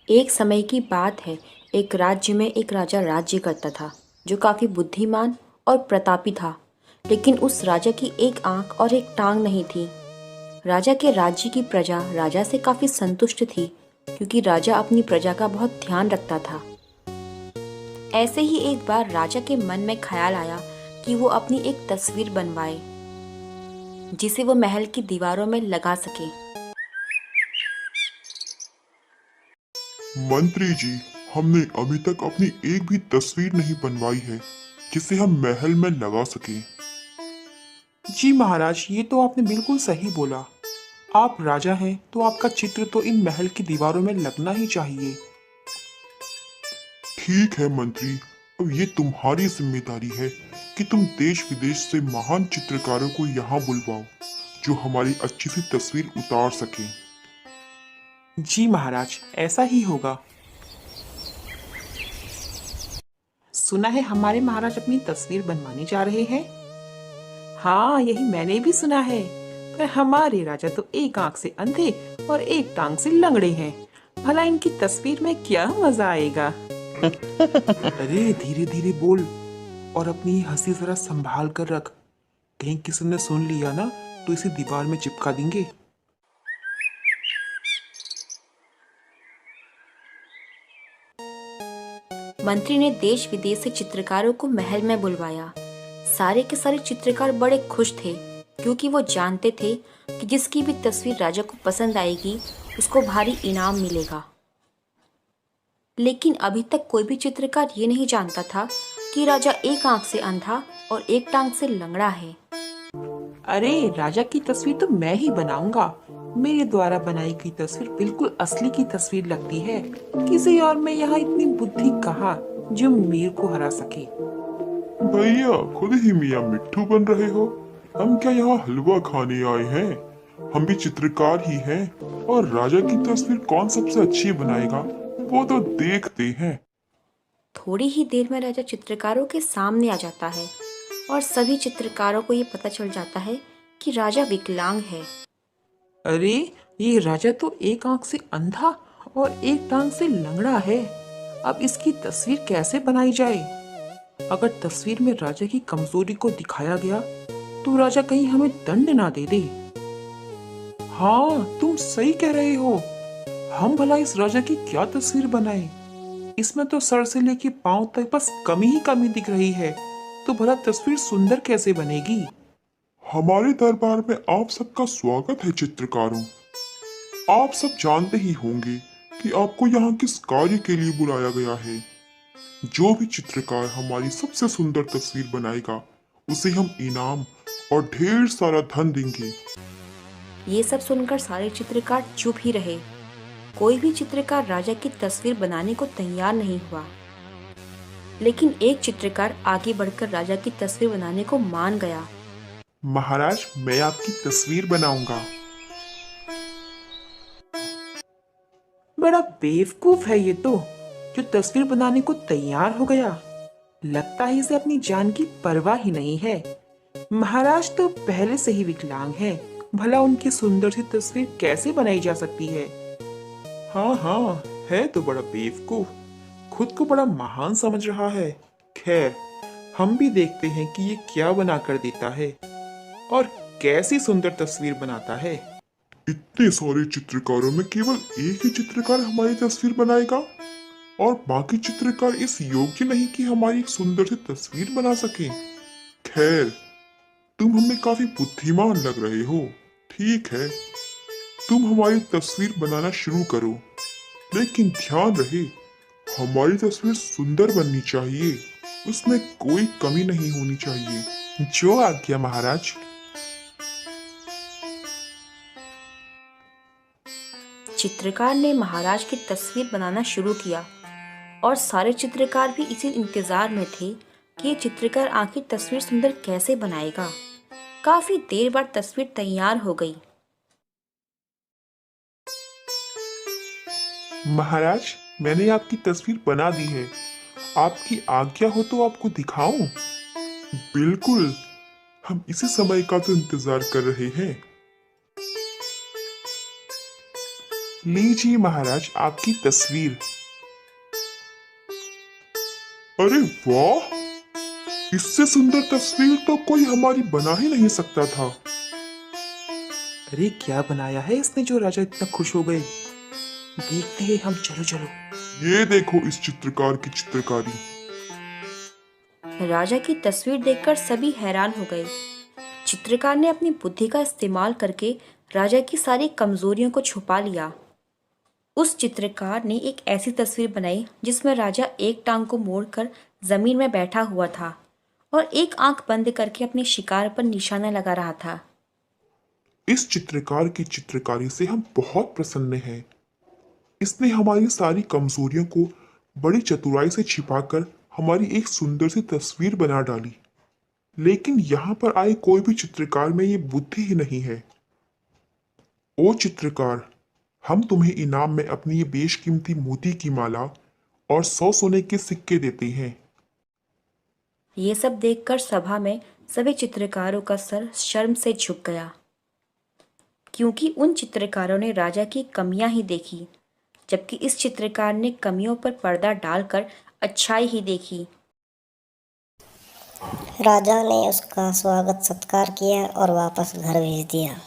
एक समय की बात है। एक राज्य में एक राजा राज्य करता था जो काफी बुद्धिमान और प्रतापी था। लेकिन उस राजा की एक आंख और एक टांग नहीं थी। राजा के राज्य की प्रजा राजा से काफी संतुष्ट थी, क्योंकि राजा अपनी प्रजा का बहुत ध्यान रखता था। ऐसे ही एक बार राजा के मन में ख्याल आया कि वो अपनी एक तस्वीर बनवाए जिसे वो महल की दीवारों में लगा सके। मंत्री जी, हमने अभी तक अपनी एक भी तस्वीर नहीं बनवाई है जिसे हम महल में लगा सकें। जी महाराज, ये तो आपने बिल्कुल सही बोला। आप राजा हैं तो आपका चित्र तो इन महल की दीवारों में लगना ही चाहिए। ठीक है मंत्री, अब ये तुम्हारी जिम्मेदारी है कि तुम देश विदेश से महान चित्रकारों को यहाँ बुलवाओ जो हमारी अच्छी सी तस्वीर उतार सकें। जी महाराज, ऐसा ही होगा। सुना है हमारे महाराज अपनी तस्वीर बनवाने जा रहे हैं। हाँ, यही मैंने भी सुना है। पर हमारे राजा तो एक आंख से अंधे और एक टांग से लंगड़े हैं। भला इनकी तस्वीर में क्या मजा आएगा। अरे धीरे धीरे बोल और अपनी हंसी जरा संभाल कर रख। कहीं किसी ने सुन लिया ना तो इसे दीवार में चिपका देंगे। मंत्री ने देश विदेश से चित्रकारों को महल में बुलवाया। सारे के सारे चित्रकार बड़े खुश थे, क्योंकि वो जानते थे कि जिसकी भी तस्वीर राजा को पसंद आएगी उसको भारी इनाम मिलेगा। लेकिन अभी तक कोई भी चित्रकार ये नहीं जानता था कि राजा एक आंख से अंधा और एक टांग से लंगड़ा है। अरे राजा की तस्वीर तो मैं ही बनाऊंगा। मेरे द्वारा बनाई गई तस्वीर बिल्कुल असली की तस्वीर लगती है। किसी और में यहाँ इतनी बुद्धि कहाँ जो मीर को हरा सके। भैया, खुद ही मियाँ मिट्ठू बन रहे हो। हम क्या यहाँ हलवा खाने आए हैं? हम भी चित्रकार ही हैं और राजा की तस्वीर कौन सबसे अच्छी बनाएगा वो तो देखते हैं। थोड़ी ही देर में राजा चित्रकारों के सामने आ जाता है और सभी चित्रकारों को ये पता चल जाता है कि राजा विकलांग है। अरे ये राजा तो एक आंख से अंधा और एक टांग से लंगड़ा है। अब इसकी तस्वीर कैसे बनाई जाए? अगर तस्वीर में राजा की कमजोरी को दिखाया गया तो राजा कहीं हमें दंड ना दे दे। हाँ, तुम सही कह रहे हो। हम भला इस राजा की क्या तस्वीर बनाएं? इसमें तो सर से लेके पांव तक बस कमी ही कमी दिख रही है। तो भला तस्वीर सुंदर कैसे बनेगी? हमारे दरबार में आप सबका स्वागत है चित्रकारों। आप सब जानते ही होंगे कि आपको यहाँ किस कार्य के लिए बुलाया गया है। जो भी चित्रकार हमारी सबसे सुंदर तस्वीर बनाएगा उसे हम इनाम और ढेर सारा धन देंगे। ये सब सुनकर सारे चित्रकार चुप ही रहे। कोई भी चित्रकार राजा की तस्वीर बनाने को तैयार नहीं हुआ। लेकिन एक चित्रकार आगे बढ़कर राजा की तस्वीर बनाने को मान गया। महाराज, मैं आपकी तस्वीर बनाऊंगा। बड़ा बेवकूफ है ये तो, जो तस्वीर बनाने को तैयार हो गया। लगता है इसे अपनी जान की परवाह ही नहीं है। महाराज तो पहले से ही विकलांग हैं। भला उनकी सुंदर सी तस्वीर कैसे बनाई जा सकती है? हाँ हाँ, है तो बड़ा बेवकूफ। खुद को बड़ा महान समझ रहा है। खैर, हम भी देखते हैं कि ये क्या बना कर देता है और कैसी सुंदर तस्वीर बनाता है। इतने सारे चित्रकारों में केवल एक ही चित्रकार हमारी तस्वीर बनाएगा और बाकी चित्रकार इस योग्य नहीं कि हमारी एक सुंदर सी तस्वीर बना सकें। खैर, तुम हमें काफी बुद्धिमान लग रहे हो। ठीक है, तुम हमारी तस्वीर बनाना शुरू करो, लेकिन ध्यान रहे हमारी तस्वीर सुंदर बननी चाहिए, उसमें कोई कमी नहीं होनी चाहिए। जो आज्ञा महाराज। चित्रकार ने महाराज की तस्वीर बनाना शुरू किया और सारे चित्रकार भी इसी इंतजार में थे कि ये चित्रकार आखिर तस्वीर सुंदर कैसे बनाएगा। काफी देर बाद तस्वीर तैयार हो गई। महाराज, मैंने आपकी तस्वीर बना दी है। आपकी आज्ञा हो तो आपको दिखाऊं? बिल्कुल, हम इसी समय का तो इंतजार कर रहे हैं। लीजिए महाराज आपकी तस्वीर। अरे वाह, इससे सुंदर तस्वीर तो कोई हमारी बना ही नहीं सकता था। अरे क्या बनाया है इसने जो राजा इतना खुश हो गए। देखते हैं हम, चलो चलो। ये देखो इस चित्रकार की चित्रकारी। राजा की तस्वीर देखकर सभी हैरान हो गए। चित्रकार ने अपनी बुद्धि का इस्तेमाल करके राजा की सारी कमजोरियों को छुपा लिया। उस चित्रकार ने एक ऐसी तस्वीर बनाई जिसमें राजा एक टांग को मोड़कर जमीन में बैठा हुआ था और एक आंख बंद करके अपने शिकार पर निशाना लगा रहा था। इस चित्रकार की चित्रकारी से हम बहुत प्रसन्न हैं। इसने हमारी सारी कमजोरियों को बड़ी चतुराई से छिपाकर हमारी एक सुंदर सी तस्वीर बना डाली। लेकिन यहाँ पर आए कोई भी चित्रकार में ये बुद्धि ही नहीं है। ओ चित्रकार, हम तुम्हें इनाम में अपनी ये बेशकीमती मोती की माला और 100 सोने के सिक्के देते हैं। ये सब देखकर सभा में सभी चित्रकारों का सर शर्म से झुक गया, क्योंकि उन चित्रकारों ने राजा की कमियां ही देखी, जबकि इस चित्रकार ने कमियों पर पर्दा डालकर अच्छाई ही देखी। राजा ने उसका स्वागत सत्कार किया और वापस घर भेज दिया।